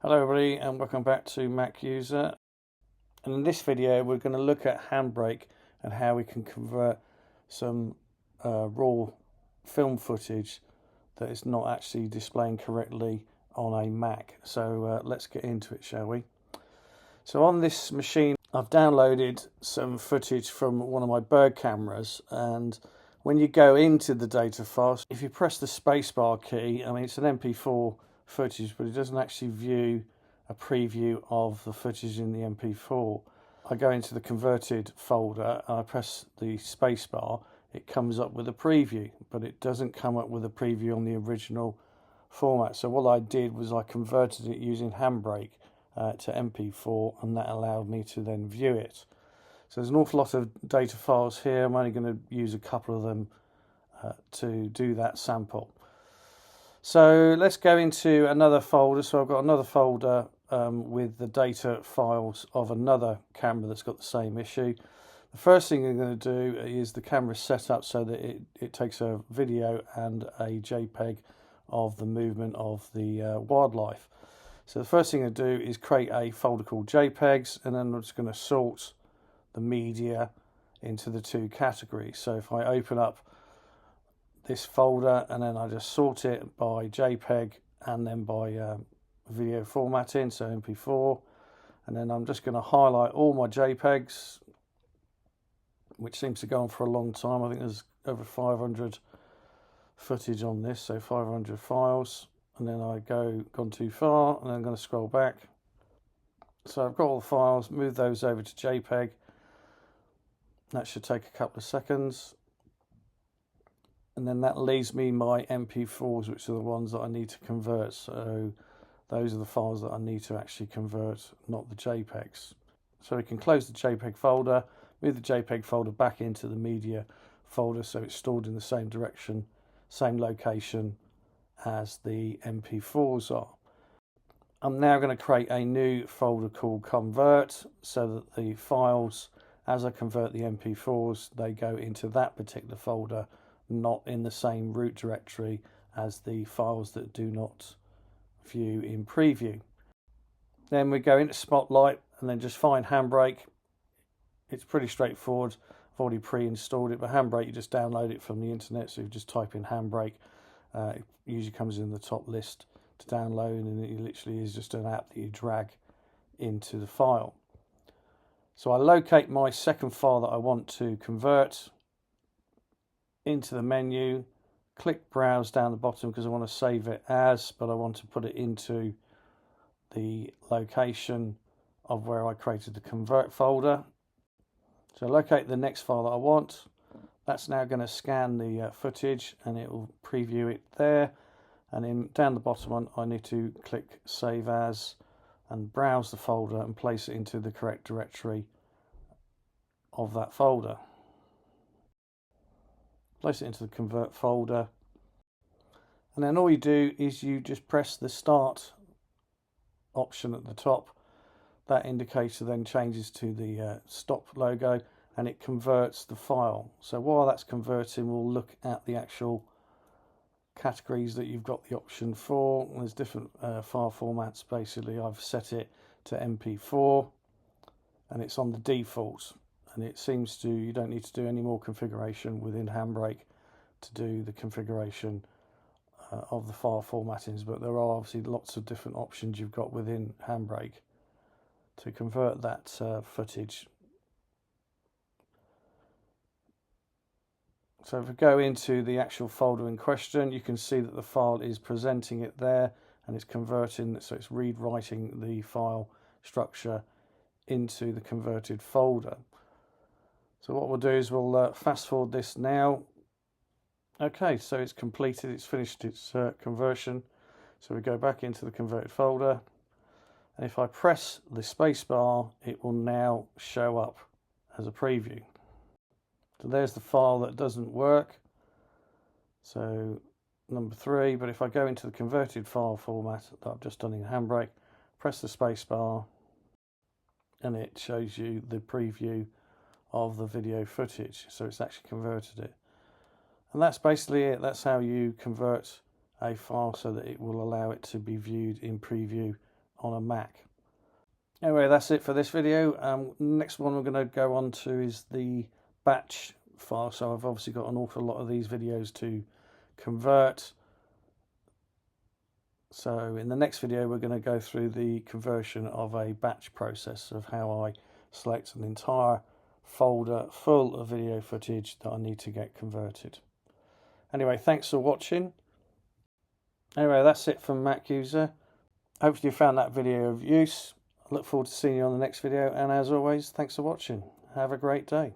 Hello everybody and welcome back to Mac User, and in this video we're going to look at HandBrake and how we can convert some raw film footage that is not actually displaying correctly on a Mac. So let's get into it, shall we? So on this machine I've downloaded some footage from one of my bird cameras, and when you go into the data files, if you press the spacebar key, I mean it's an MP4 footage, but it doesn't actually view a preview of the footage in the MP4. I go into the converted folder and I press the spacebar. It comes up with a preview, but it doesn't come up with a preview on the original format. So what I did was I converted it using HandBrake to MP4, and that allowed me to then view it. So there's an awful lot of data files here. I'm only going to use a couple of them to do that sample. So let's go into another folder. So I've got another folder with the data files of another camera that's got the same issue. The first thing I'm going to do is the camera set up so that it takes a video and a JPEG of the movement of the wildlife. So the first thing I do is create a folder called JPEGs, and then I'm just going to sort the media into the two categories. So if I open up this folder and then I just sort it by JPEG and then by video formatting, so MP4, and then I'm just going to highlight all my JPEGs, which seems to go on for a long time. I think there's over 500 footage on this, so 500 files, and then I gone too far, and then I'm going to scroll back. So I've got all the files, move those over to JPEG. That should take a couple of seconds. And then that leaves me my MP4s, which are the ones that I need to convert. So those are the files that I need to actually convert, not the JPEGs. So we can close the JPEG folder, move the JPEG folder back into the media folder so it's stored in the same direction, same location as the MP4s are. I'm now going to create a new folder called Convert, so that the files, as I convert the MP4s, they go into that particular folder, not in the same root directory as the files that do not view in preview. Then we go into Spotlight and then just find HandBrake. It's pretty straightforward. I've already pre-installed it, but HandBrake, you just download it from the internet. So you just type in HandBrake. It usually comes in the top list to download, and it literally is just an app that you drag into the file. So I locate my second file that I want to convert into the menu, click browse down the bottom because I want to save it as, but I want to put it into the location of where I created the convert folder. So locate the next file that I want. That's now going to scan the footage and it will preview it there. And then down the bottom I need to click save as and browse the folder and place it into the correct directory of that folder. Place it into the convert folder, and then all you do is you just press the start option at the top. That indicator then changes to the stop logo and it converts the file. So while that's converting, we'll look at the actual categories that you've got the option for. There's different file formats. Basically I've set it to MP4 and it's on the default. And it seems to, you don't need to do any more configuration within HandBrake to do the configuration of the file formattings, but there are obviously lots of different options you've got within HandBrake to convert that footage. So if we go into the actual folder in question, you can see that the file is presenting it there and it's converting, so it's rewriting the file structure into the converted folder. So what we'll do is we'll fast forward this now. Okay, so it's completed, it's finished its conversion. So we go back into the converted folder, and if I press the spacebar, it will now show up as a preview. So there's the file that doesn't work. So number 3, but if I go into the converted file format that I've just done in HandBrake, press the spacebar, and it shows you the preview of the video footage, so it's actually converted it. And that's basically it. That's how you convert a file so that it will allow it to be viewed in preview on a Mac. Anyway, that's it for this video. Next one we're going to go on to is the batch file. So I've obviously got an awful lot of these videos to convert. So in the next video we're going to go through the conversion of a batch process of how I select an entire folder full of video footage that I need to get converted. Anyway, thanks for watching. Anyway, that's it from Mac User. Hopefully you found that video of use. I look forward to seeing you on the next video, and as always, thanks for watching. Have a great day.